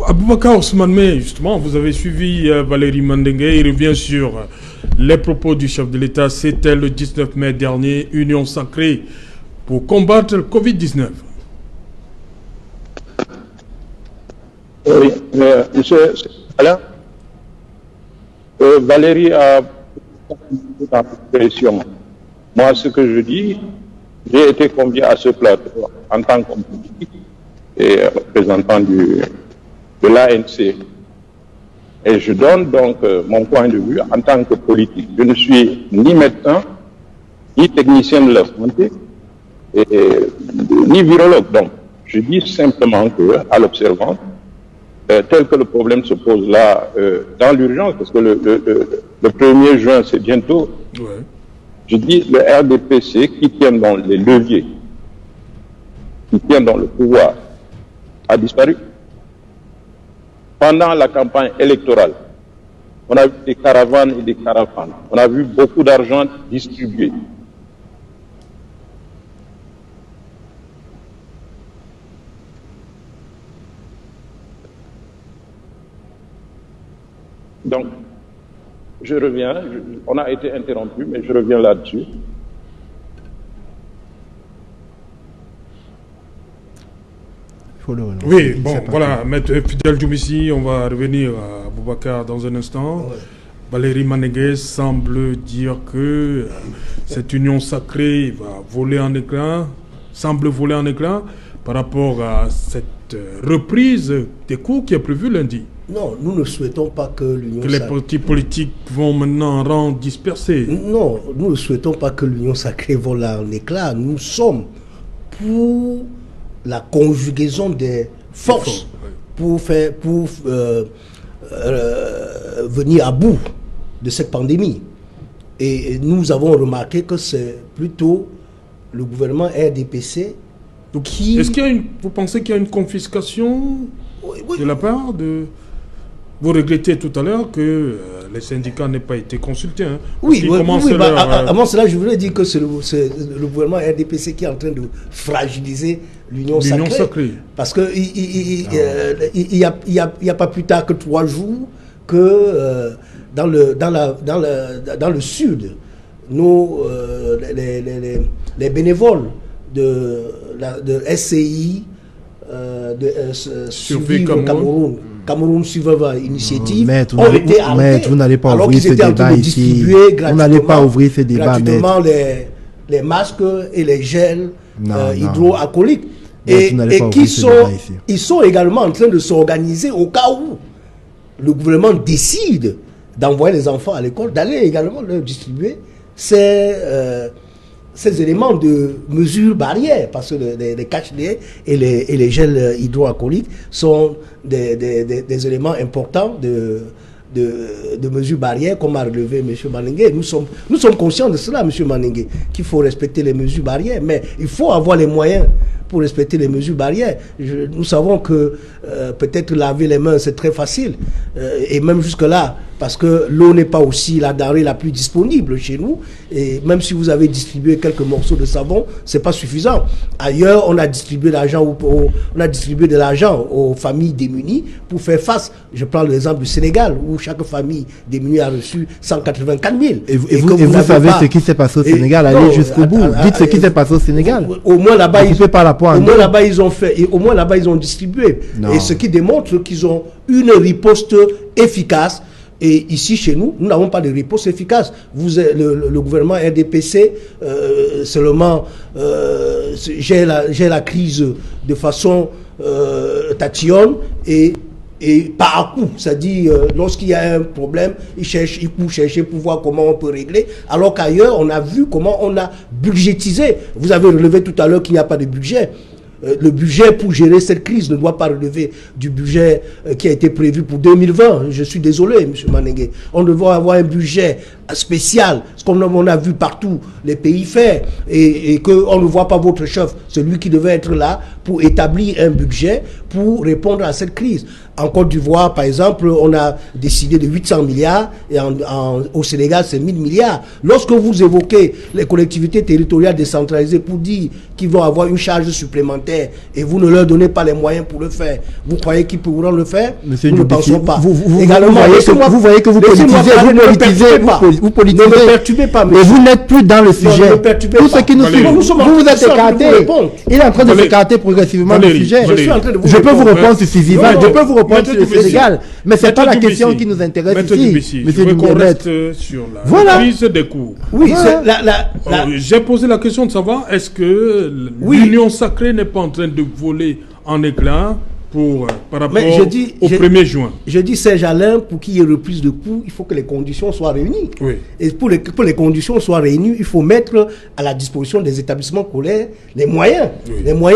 Aboubakar Ousmane Mey, justement, vous avez suivi Valérie Mandengue, il revient sur les propos du chef de l'État. C'était le 19 mai dernier, Union sacrée pour combattre le Covid-19. Oui, monsieur Alain, Valérie a la pression. Moi, ce que je dis, j'ai été convié à ce plateau en tant qu'homme politique et représentant de l'ANC. Et je donne donc mon point de vue en tant que politique. Je ne suis ni médecin, ni technicien de la santé, ni virologue. Donc, je dis simplement que, à l'observance, tel que le problème se pose là, dans l'urgence, parce que le 1er juin, c'est bientôt, ouais. Je dis le RDPC qui tient dans les leviers, qui tient dans le pouvoir, a disparu. Pendant la campagne électorale, on a vu des caravanes et des caravanes. On a vu beaucoup d'argent distribué. Donc, je reviens, on a été interrompu, mais je reviens là-dessus. Oui, bon, voilà, Maître Fidèle Djoumbissi, on va revenir à Boubacar dans un instant. Ouais. Valérie Mandengue semble dire que cette union sacrée va voler en éclats, semble voler en éclats par rapport à cette reprise des cours qui est prévue lundi. Non, nous ne souhaitons pas que l'union sacrée... Que les partis politiques vont maintenant en rang dispersé. Non, nous ne souhaitons pas que l'union sacrée vole en éclats. Nous sommes pour la conjugaison des forces pour venir à bout de cette pandémie. Et nous avons remarqué que c'est plutôt le gouvernement RDPC qui... Est-ce qu'il y a vous pensez qu'il y a une confiscation de la part de... Vous regrettez tout à l'heure que les syndicats n'aient pas été consultés. Hein, avant cela, je voulais dire que c'est le gouvernement RDPC qui est en train de fragiliser l'union sacrée. Parce qu'il n'y a pas plus tard que 3 jours que dans le sud, les bénévoles de SCI, Survivre Cameroun, Cameroun Survivor Initiative, ont été arrêtés. Vous n'allez pas ouvrir ce débat ici. Vous n'allez pas ouvrir ce débat, gratuitement les masques et les gels hydroalcooliques. Et ils sont également en train de s'organiser au cas où le gouvernement décide d'envoyer les enfants à l'école, d'aller également leur distribuer ces éléments de mesures barrières, parce que les cache-nez et les gels hydroalcooliques sont des éléments importants de mesures barrières, comme a relevé M. Mandengue. Nous sommes conscients de cela, M. Mandengue, qu'il faut respecter les mesures barrières, mais il faut avoir les moyens pour respecter les mesures barrières. Nous savons que peut-être laver les mains, c'est très facile, et même jusque-là, parce que l'eau n'est pas aussi la denrée la plus disponible chez nous, et même si vous avez distribué quelques morceaux de savon, c'est pas suffisant. Ailleurs, on a distribué de l'argent aux familles démunies pour faire face. Je prends l'exemple du Sénégal, où chaque famille démunie a reçu 184 000. Et vous savez ce qui s'est passé au Sénégal, allez jusqu'au bout. Dites ce qui s'est passé au Sénégal. Au moins là-bas, au moins là-bas, ils ont distribué. Non. Et ce qui démontre qu'ils ont une riposte efficace. Et ici, chez nous, nous n'avons pas de riposte efficace. Le gouvernement RDPC, seulement, gère la crise de façon tatillonne et pas à coup. C'est-à-dire, lorsqu'il y a un problème, il court chercher pour voir comment on peut régler. Alors qu'ailleurs, on a vu comment on a budgétisé. Vous avez relevé tout à l'heure qu'il n'y a pas de budget. Le budget pour gérer cette crise ne doit pas relever du budget qui a été prévu pour 2020. Je suis désolé, M. Manengue. On devrait avoir un budget spécial, comme on a vu partout les pays faire, et qu'on ne voit pas votre chef, celui qui devait être là pour établir un budget pour répondre à cette crise. En Côte d'Ivoire, par exemple, on a décidé de 800 milliards et au Sénégal, c'est 1000 milliards. Lorsque vous évoquez les collectivités territoriales décentralisées pour dire qu'ils vont avoir une charge supplémentaire et vous ne leur donnez pas les moyens pour le faire, vous croyez qu'ils pourront le faire? Monsieur nous ne pensons pas. Vous voyez que vous politisez. Vous politisez. Ne me perturbez pas, monsieur. Mais vous n'êtes plus dans le sujet. Tout ce qui nous suit, vous vous êtes écarté. Il est en train de s'écarter progressivement du sujet. Je peux vous répondre sur Civival, je peux vous répondre sur le Sénégal, mais c'est pas la question qui nous intéresse ici, monsieur Dubé. Sur la prise des cours. Oui, j'ai posé la question de savoir est-ce que l'union sacrée n'est pas en train de voler en éclats par rapport au 1er juin. Je dis, Serge Alain, pour qu'il y ait reprise de cours, il faut que les conditions soient réunies. Oui. Et pour que les conditions soient réunies, il faut mettre à la disposition des établissements scolaires les moyens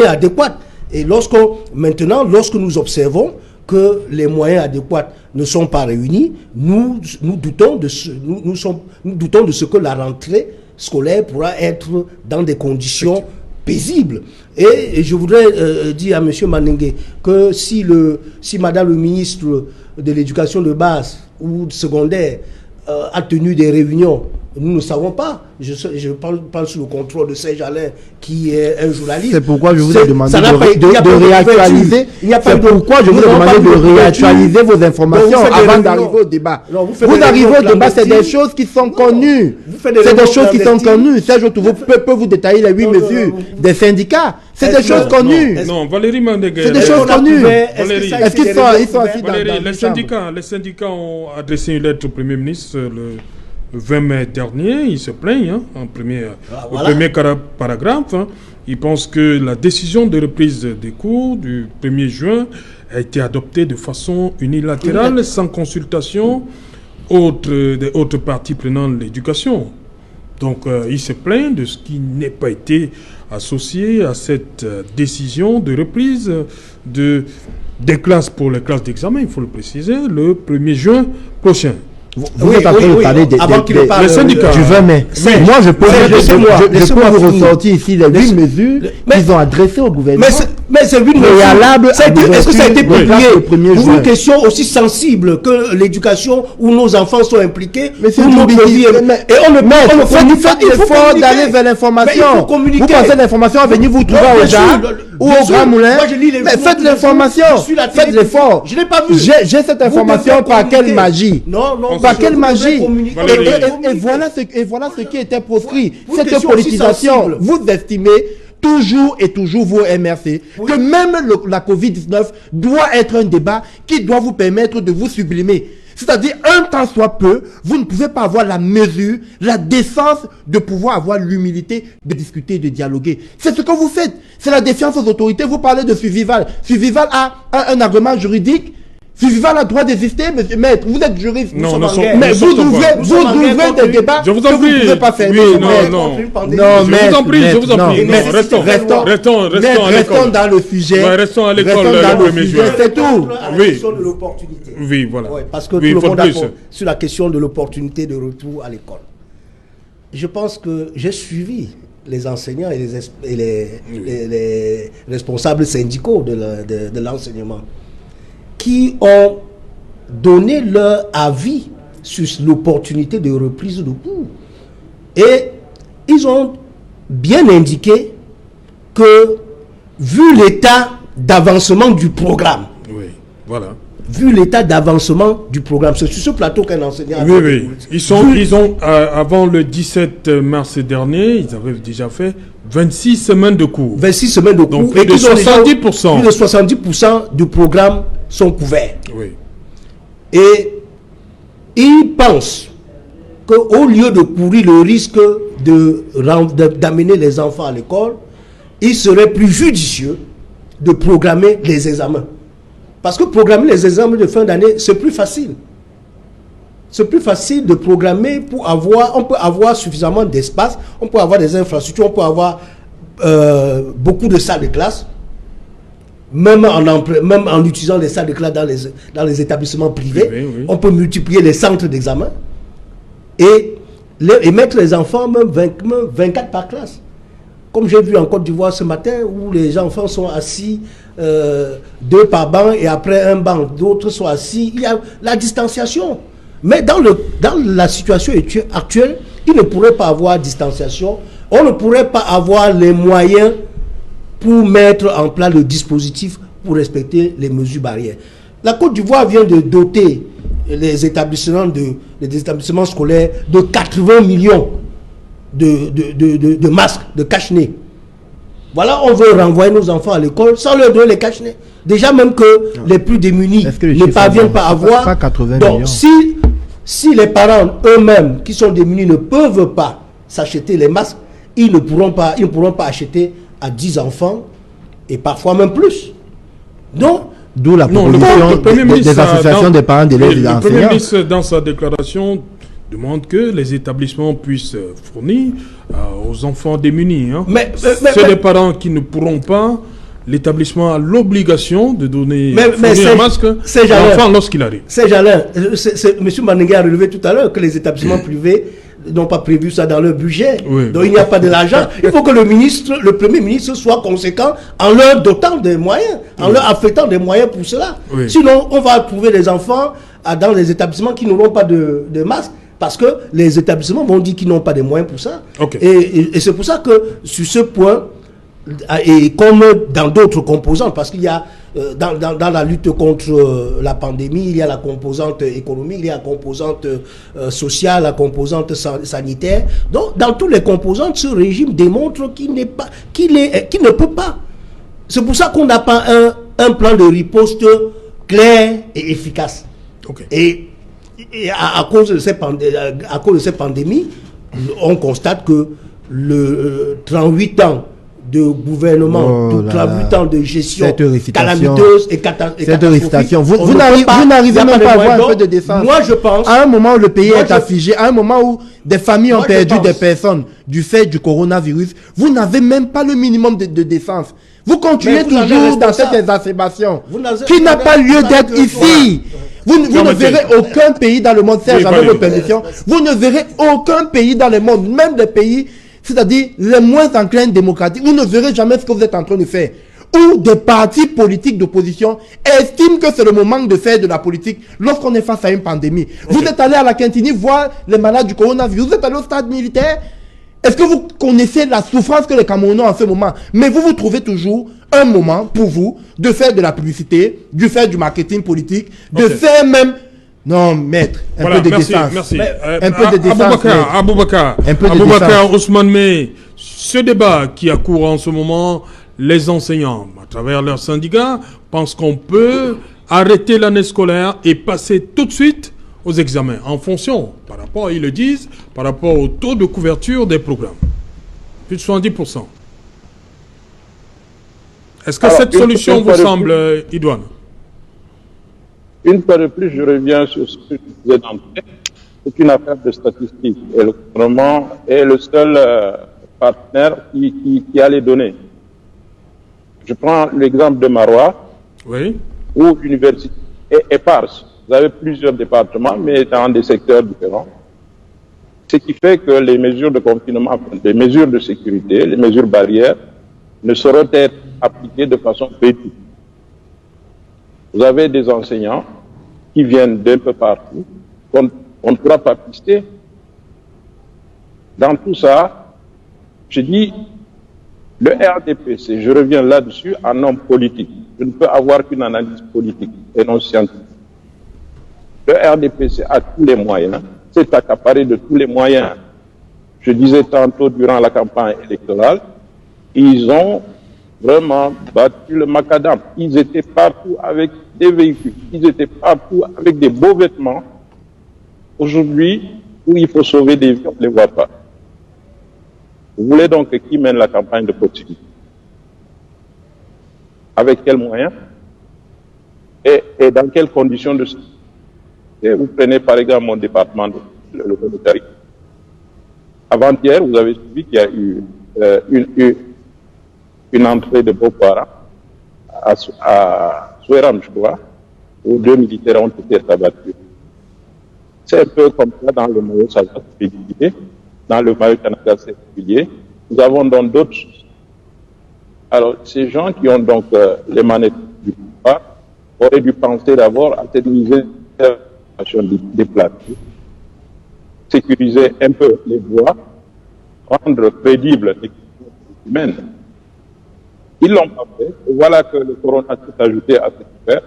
adéquats. Et lorsque nous observons que les moyens adéquats ne sont pas réunis, nous doutons de ce que la rentrée scolaire pourra être dans des conditions paisibles. Et je voudrais dire à M. Manengue que si Madame le ministre de l'Éducation de base ou de secondaire a tenu des réunions, nous ne savons pas. Je parle sous le contrôle de Serge Alain, qui est un journaliste. C'est pourquoi je vous ai demandé de réactualiser. C'est pourquoi je vous ai demandé de réactualiser vos informations avant d'arriver au débat. Vous arrivez au débat, c'est des choses qui sont connues. C'est des choses qui sont connues. Serge peut vous détailler les 8 mesures des syndicats. C'est des choses connues. Non, Valérie Manengue. C'est des choses connues. Est-ce qu'ils sont assis dans les syndicats ont adressé une lettre au Premier ministre le 20 mai dernier. Ils se plaignent au premier paragraphe. Ils pensent que la décision de reprise des cours du 1er juin a été adoptée de façon unilatérale, sans consultation des autres parties prenant l'éducation. Donc, ils se plaignent de ce qui n'est pas été associé à cette décision de reprise des classes pour les classes d'examen, il faut le préciser, le 1er juin prochain. Vous êtes en train de parler les syndicats du 20 mai. Moi, je peux vous ressortir ici les 8 mesures qu'ils ont adressées au gouvernement. Mais c'est 8 mesures. Est-ce que ça a été publié pour une question aussi sensible que l'éducation où nos enfants sont impliqués? Et on fait l'effort d'aller vers l'information. Vous pensez l'information va venir vous trouver au Jar ou au Grand Moulin? Mais faites l'information. Faites l'effort. Je n'ai pas vu. J'ai cette information par quelle magie? Non. Par quelle magie? Et voilà ce qui était proscrit. Cette politisation, vous estimez toujours vous MRC, que même la Covid-19 doit être un débat qui doit vous permettre de vous sublimer. C'est-à-dire, un temps soit peu, vous ne pouvez pas avoir la mesure, la décence de pouvoir avoir l'humilité de discuter, de dialoguer. C'est ce que vous faites. C'est la défiance aux autorités. Vous parlez de Suvival. Suvival a un argument juridique. Suvival a droit d'exister, monsieur maître. Vous êtes juriste. Mais vous ouvrez des débats que vous ne pouvez pas faire. Restons dans le sujet. Restons à l'école le 1er juin. C'est tout. La question de l'opportunité. Oui, voilà. Parce que tout le monde d'accord sur la question de l'opportunité de retour à l'école. Je pense que j'ai suivi les enseignants et les responsables syndicaux de l'enseignement qui ont donné leur avis sur l'opportunité de reprise de cours. Et ils ont bien indiqué que, vu l'état d'avancement du programme, Oui, voilà. vu l'état d'avancement du programme, c'est sur ce plateau qu'un enseignant... Oui. Ils ont avant le 17 mars dernier, ils avaient déjà fait 26 semaines de cours. 26 semaines de cours. Donc plus de 70%. Plus de 70% du programme sont couverts. Oui. Et ils pensent qu'au lieu de courir le risque d'amener les enfants à l'école, il serait plus judicieux de programmer les examens. Parce que programmer les examens de fin d'année, c'est plus facile. C'est plus facile de programmer pour avoir... On peut avoir suffisamment d'espace, on peut avoir des infrastructures, on peut avoir beaucoup de salles de classe, même en utilisant les salles de classe dans les établissements privés. Oui. On peut multiplier les centres d'examen et mettre les enfants même 24 par classe. Comme j'ai vu en Côte d'Ivoire ce matin, où les enfants sont assis 2 par banc et après un banc, d'autres sont assis. Il y a la distanciation. Mais dans la situation actuelle, il ne pourrait pas avoir distanciation. On ne pourrait pas avoir les moyens pour mettre en place le dispositif pour respecter les mesures barrières. La Côte d'Ivoire vient de doter les établissements scolaires de 80 millions de masques, de cache-nez. Voilà, on veut renvoyer nos enfants à l'école sans leur donner les cache-nez. Déjà même que les plus démunis ne parviennent pas à avoir. Pas 80 donc millions. si les parents eux-mêmes qui sont démunis ne peuvent pas s'acheter les masques, ils ne pourront pas acheter à 10 enfants et parfois même plus. Donc, d'où la proposition des associations des parents d'élèves et d'enseignants. Le Premier ministre, dans sa déclaration, demande que les établissements puissent fournir aux enfants démunis. Hein. Les parents qui ne pourront pas, l'établissement a l'obligation de donner un masque à l'enfant lorsqu'il arrive. C'est Jalin. M. Manengue a relevé tout à l'heure que les établissements privés n'ont pas prévu ça dans leur budget. Oui. Donc il n'y a pas de l'argent. Il faut que le Premier ministre soit conséquent en leur dotant des moyens, en leur affectant des moyens pour cela. Oui. Sinon, on va trouver des enfants dans les établissements qui n'auront pas de masque. Parce que les établissements vont dire qu'ils n'ont pas de moyens pour ça. Okay. Et c'est pour ça que sur ce point, et comme dans d'autres composantes, parce qu'il y a dans la lutte contre la pandémie, il y a la composante économique, il y a la composante sociale, la composante sanitaire. Donc, dans toutes les composantes, ce régime démontre qu'il ne peut pas. C'est pour ça qu'on n'a pas un plan de riposte clair et efficace. Okay. Et à cause de ces pandémies, on constate que le 38 ans de gouvernement, 38 ans de gestion calamiteuse et catastrophique. Vous n'arrivez même pas à avoir un peu de décence. Moi, je pense... À un moment où le pays est affligé, à un moment où des familles ont perdu des personnes du fait du coronavirus, vous n'avez même pas le minimum de décence. Vous continuez toujours dans cette exacerbation qui n'a pas lieu d'être ici. Vous ne verrez aucun pays dans le monde, Serge, avec vos permissions, vous ne verrez aucun pays dans le monde, même des pays, c'est-à-dire les moins enclins démocratiques, vous ne verrez jamais ce que vous êtes en train de faire. Où des partis politiques d'opposition estiment que c'est le moment de faire de la politique lorsqu'on est face à une pandémie. Vous êtes allé à la Quintini voir les malades du coronavirus, vous êtes allé au stade militaire. Est-ce que vous connaissez la souffrance que les Camerounais ont en ce moment? Mais vous trouvez toujours un moment pour vous de faire de la publicité, de faire du marketing politique, de faire même... Non, maître, peu de décence. Merci. Un peu de décence. Aboubacar, Ousmane Mey, ce débat qui a cours en ce moment, les enseignants, à travers leurs syndicats, pensent qu'on peut arrêter l'année scolaire et passer tout de suite aux examens, en fonction, par rapport, ils le disent, par rapport au taux de couverture des programmes. Plus de 70%. Est-ce que cette solution vous semble idoine? Une fois de plus, je reviens sur ce que je disais d'entrée. C'est une affaire de statistiques. Et le gouvernement est le seul partenaire qui a les données. Je prends l'exemple de Marois, oui, où l'université est éparse. Vous avez plusieurs départements, mais dans des secteurs différents. Ce qui fait que les mesures de confinement, les mesures de sécurité, les mesures barrières ne sauront être appliquées de façon bétique. Vous avez des enseignants qui viennent d'un peu partout, On ne pourra pas pister. Dans tout ça, je dis, le RDPC, je reviens là-dessus, en homme politique. Je ne peux avoir qu'une analyse politique et non scientifique. Le RDPC a tous les moyens, s'est accaparé de tous les moyens. Je disais tantôt durant la campagne électorale, ils ont vraiment battu le macadam. Ils étaient partout avec des véhicules, ils étaient partout avec des beaux vêtements. Aujourd'hui, où il faut sauver des vies, on ne les voit pas. Vous voulez donc qui mène la campagne de proximité? Avec quels moyens? Et dans quelles conditions de sécurité? Vous prenez par exemple mon département, le Conakry. Avant-hier, vous avez suivi qu'il y a eu une entrée de Boko Haram à Soueram, je crois, où 2 militaires ont été abattus. C'est un peu comme ça dans le maillot Salvat régulier, dans le maillot Canada c'est régulier. Nous avons donc d'autres choses. Alors, ces gens qui ont donc les manettes du pouvoir auraient dû penser d'abord à cette misère des plateaux, sécuriser un peu les voies, rendre crédible l'équipement humaine. Ils l'ont pas fait. Et voilà que le corona s'est ajouté à cette affaire.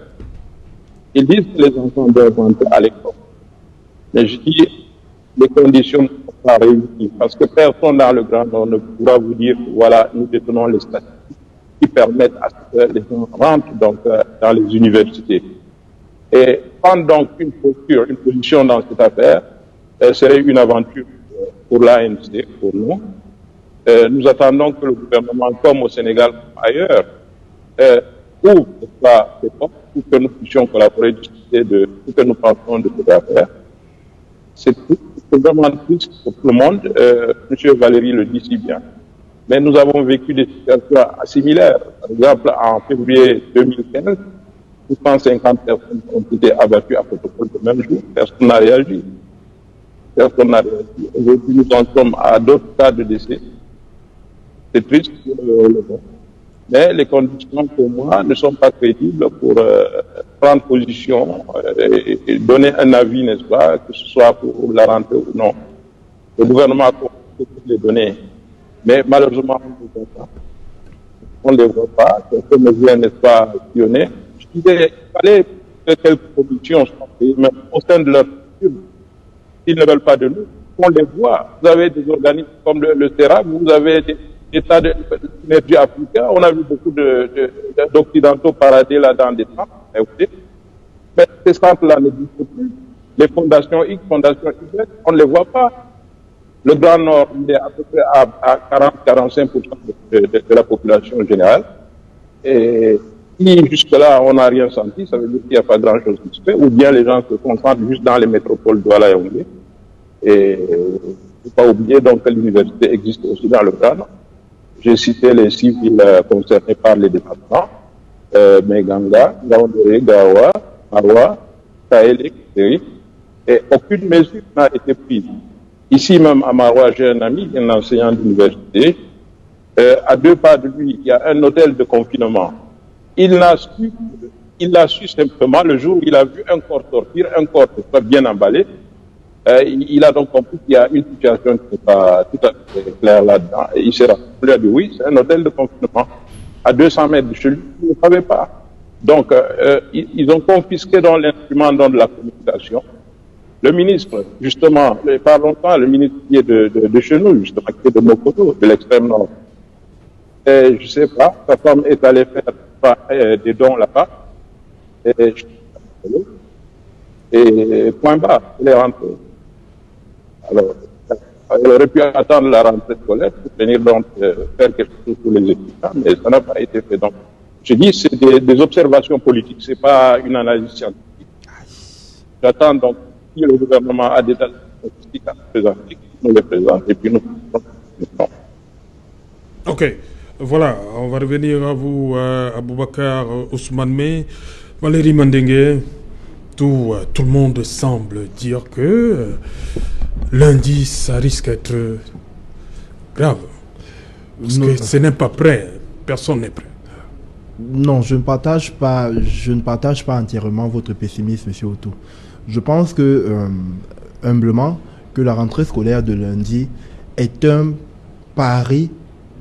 Ils disent que les enfants doivent entrer à l'école. Mais je dis, les conditions ne sont pas réunies. Parce que personne dans le Grand Nord ne pourra vous dire, voilà, nous détenons les statistiques qui permettent à ce que les gens rentrent donc, dans les universités. Et prendre donc une posture, une position dans cette affaire serait une aventure pour l'ANC, pour nous. Nous attendons que le gouvernement, comme au Sénégal, comme ailleurs, ouvre ces portes pour que nous puissions collaborer, discuter de ce que nous pensons de cette affaire. C'est vraiment triste pour tout le monde. M. Valéry le dit si bien. Mais nous avons vécu des situations similaires. Par exemple, en février 2015, 250 personnes ont été abattues à protocole le même jour. Personne n'a réagi. Personne n'a réagi. Aujourd'hui, nous en sommes à d'autres cas de décès. C'est triste pour le monde. Mais les conditions, pour moi, ne sont pas crédibles pour prendre position et donner un avis, n'est-ce pas, que ce soit pour la rentrée ou non. Le gouvernement a compris toutes les données. Mais malheureusement, on ne les voit pas. Quelques mesures, n'est-ce pas, pionnées. Je disais, il fallait que quelques conditions soient prises, mais au sein de leur structure, s'ils ne veulent pas de nous, on les voit. Vous avez des organismes comme le CERAC, vous avez des États d'énergie africains, on a vu beaucoup d'occidentaux parader là dans des centres, mais ces centres-là n'existent plus. Les fondations X, fondations Y, on ne les voit pas. Le Grand Nord, il est à peu près à 40-45% de la population générale. Et si jusque-là, on n'a rien senti, ça veut dire qu'il n'y a pas grand-chose qui se fait, ou bien les gens se concentrent juste dans les métropoles Douala et Yaoundé. Et il ne faut pas oublier donc que l'université existe aussi dans le Grand Nord. J'ai cité les 6 villes concernées par les départements, Meganga, Gaoundéré, Gawa, Marwa, Kaélé, Kéri, et aucune mesure n'a été prise. Ici même à Marwa, j'ai un ami, un enseignant d'université, à 2 pas de lui, il y a un hôtel de confinement. Il l'a su simplement le jour où il a vu un corps sortir, un corps bien emballé. Il a donc compris qu'il y a une situation qui n'est pas tout à fait claire là-dedans. Et il s'est rappelé, il a dit oui, c'est un hôtel de confinement. À 200 mètres de chez lui, il ne savait pas. Donc, ils ont confisqué dans l'instrument de la communication. Le ministre, justement, parlons pas, le ministre qui est de chez nous, justement, qui est de Mokoto, de l'extrême nord. Et je sais pas, sa femme est allée faire des dons là-bas. Et point barre, elle est rentrée. Alors, elle aurait pu attendre la rentrée scolaire pour venir donc faire quelque chose pour les étudiants, mais ça n'a pas été fait. Donc, je dis, c'est des observations politiques, c'est pas une analyse scientifique. J'attends donc, si le gouvernement a des dates statistiques à présenter, nous les présente, et puis nous. Ok, voilà, on va revenir à vous, Aboubacar Ousmane Mey, Valéry Mandengue. Tout le monde semble dire que lundi, ça risque d'être grave. Parce que ce n'est pas prêt. Personne n'est prêt. Non, je ne partage pas entièrement votre pessimisme, M. Outou. Je pense que humblement que la rentrée scolaire de lundi est un pari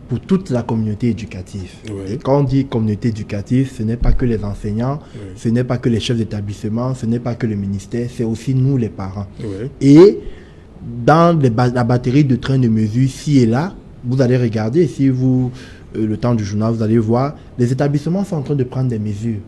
pour toute la communauté éducative. Oui. Et quand on dit communauté éducative, ce n'est pas que les enseignants, Oui. ce n'est pas que les chefs d'établissement, ce n'est pas que le ministère, c'est aussi nous les parents. Oui. Et dans la batterie de trains de mesures, ci et là, vous allez regarder, si vous, le temps du journal, vous allez voir, les établissements sont en train de prendre des mesures.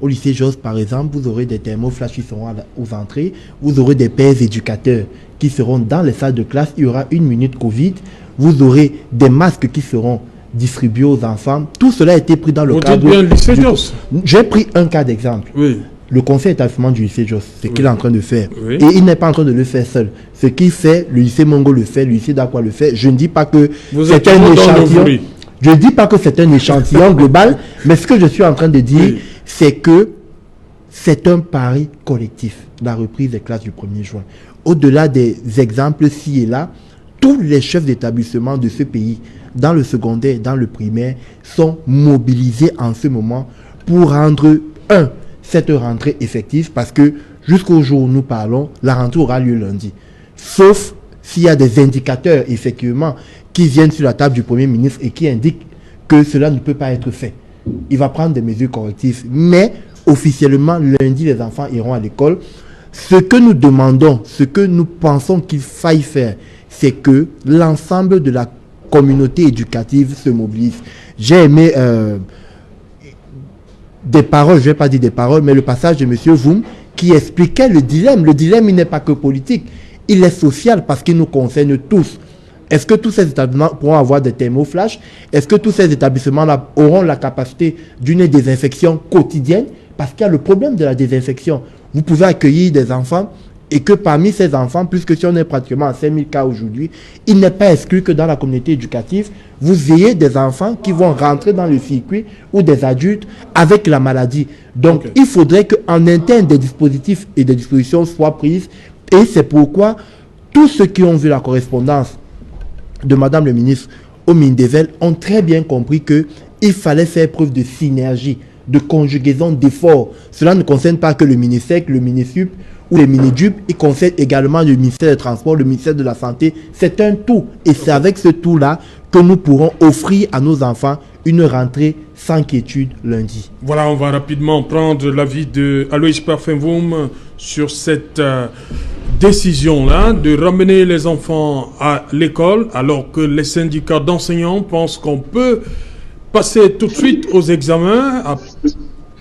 Au lycée Jos, par exemple, vous aurez des thermoflash qui seront aux entrées, vous aurez des pères éducateurs qui seront dans les salles de classe, il y aura 1 minute Covid, vous aurez des masques qui seront distribués aux enfants. Tout cela a été pris dans le Vous cadre... dites bien le lycée Jos. J'ai pris un cas d'exemple. Oui. Le conseil d'établissement du lycée Jos, c'est ce qu'il est en train de faire. Oui. Et il n'est pas en train de le faire seul. Ce qu'il fait, le lycée Mongo le fait, le lycée d'Aqua le fait. Je ne dis pas que Vous c'est êtes un dans le échantillon. bruit. Je ne dis pas que c'est un échantillon global, mais ce que je suis en train de dire, Oui. c'est que c'est un pari collectif, la reprise des classes du 1er juin. Au-delà des exemples ci et là, tous les chefs d'établissement de ce pays, dans le secondaire, dans le primaire, sont mobilisés en ce moment pour rendre, cette rentrée effective, parce que jusqu'au jour où nous parlons, la rentrée aura lieu lundi. Sauf s'il y a des indicateurs, effectivement, qui viennent sur la table du Premier ministre et qui indiquent que cela ne peut pas être fait. Il va prendre des mesures correctives. Mais, officiellement, lundi, les enfants iront à l'école. Ce que nous demandons, ce que nous pensons qu'il faille faire, c'est que l'ensemble de la communauté éducative se mobilise. J'ai aimé des paroles, je ne vais pas dire des paroles, mais le passage de M. Voum qui expliquait le dilemme. Le dilemme, il n'est pas que politique, il est social parce qu'il nous concerne tous. Est-ce que tous ces établissements pourront avoir des thermoflash? Est-ce que tous ces établissements-là auront la capacité d'une désinfection quotidienne? Parce qu'il y a le problème de la désinfection. Vous pouvez accueillir des enfants et que parmi ces enfants, puisque si on est pratiquement à 5000 cas aujourd'hui, il n'est pas exclu que dans la communauté éducative, vous ayez des enfants qui vont rentrer dans le circuit ou des adultes avec la maladie. Donc, Okay. il faudrait qu'en interne, des dispositifs et des dispositions soient prises. Et c'est pourquoi tous ceux qui ont vu la correspondance de Madame le ministre au Mindevel ont très bien compris qu'il fallait faire preuve de synergie, de conjugaison d'efforts. Cela ne concerne pas que le MINISEC, le MINISUP ou les MINIDUP, il concerne également le ministère des Transports, le ministère de la Santé. C'est un tout. Et c'est avec ce tout-là que nous pourrons offrir à nos enfants une rentrée sans quiétude lundi. Voilà, on va rapidement prendre l'avis de Aloïs Parfenvoum sur cette décision-là de ramener les enfants à l'école, alors que les syndicats d'enseignants pensent qu'on peut passer tout de suite aux examens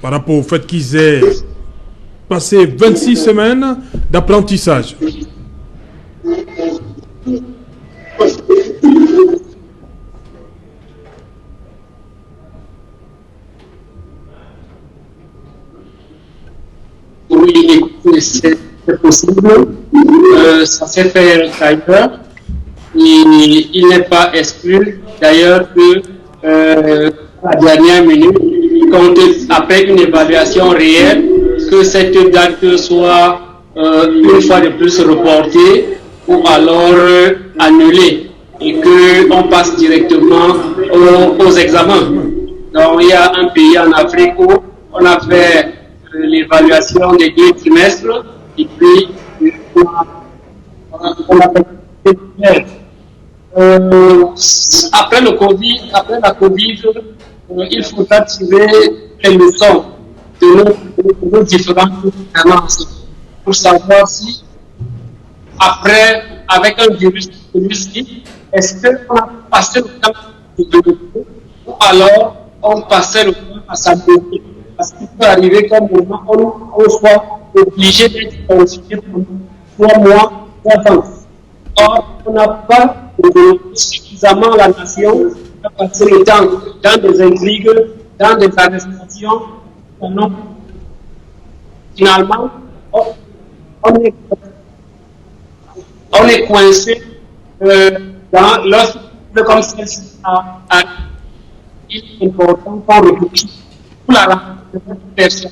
par rapport au fait qu'ils aient passé 26 semaines d'apprentissage. Oui, écoutez, c'est possible. Ça s'est fait ailleurs. Il n'est pas exclu d'ailleurs que à la dernière minute, après une évaluation réelle, que cette date soit une fois de plus reportée ou alors annulée et qu'on passe directement aux examens. Donc il y a un pays en Afrique où on a fait l'évaluation des 2 trimestres et puis on a fait après la Covid, il faudra tirer les leçons de nos différentes expériences pour savoir si après, avec un virus, est-ce qu'on a passé le temps de développer ou alors on passait le temps à s'améliorer? Parce qu'il peut arriver qu'à un moment on soit obligé d'être confiné pour 3 mois d'avance. Or, on n'a pas développé suffisamment la nation à passer le temps dans des intrigues, dans des arrestations. Finalement, on est coincé lorsque comme celle-ci il est important qu'on réfléchisse pour la rencontre de personne.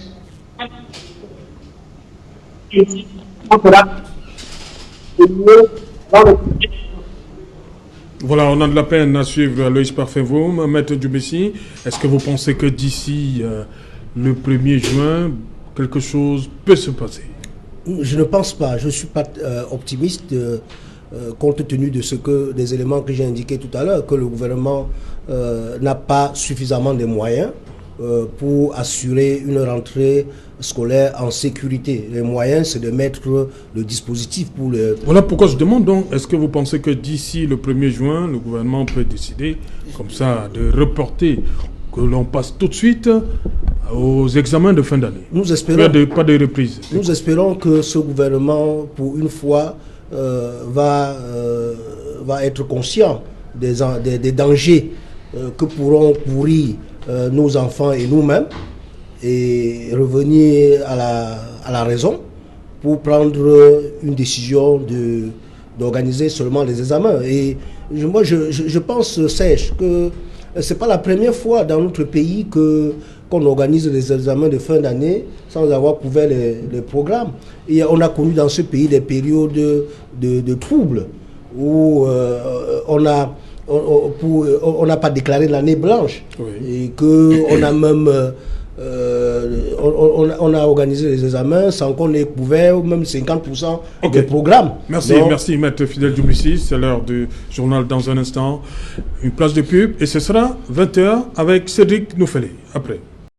Et si on fera de mieux dans le public. Voilà, on a de la peine à suivre Loïs Parfenvoum. Maître Djoubessi, est-ce que vous pensez que d'ici le 1er juin, quelque chose peut se passer? Je ne pense pas. Je ne suis pas optimiste compte tenu de des éléments que j'ai indiqués tout à l'heure, que le gouvernement n'a pas suffisamment de moyens pour assurer une rentrée scolaire en sécurité. Les moyens, c'est de mettre le dispositif pour le... Voilà pourquoi je demande donc, est-ce que vous pensez que d'ici le 1er juin, le gouvernement peut décider, comme ça, de reporter, que l'on passe tout de suite aux examens de fin d'année? Nous espérons... Pas de reprise. Nous espérons que ce gouvernement, pour une fois, va être conscient des dangers que pourront courir nos enfants et nous-mêmes, et revenir à la raison pour prendre une décision d'organiser seulement les examens. Et moi, je pense, Serge, que ce n'est pas la première fois dans notre pays qu'on organise les examens de fin d'année sans avoir couvert les programmes. Et on a connu dans ce pays des périodes de troubles où on n'a pas déclaré l'année blanche, oui. Et qu'on a même on a organisé les examens sans qu'on ait couvert même 50% des programmes. Merci, merci Maître Fidèle Doumbissi. C'est l'heure du journal dans un instant. Une place de pub et ce sera 20h avec Cédric Noufélé. Après.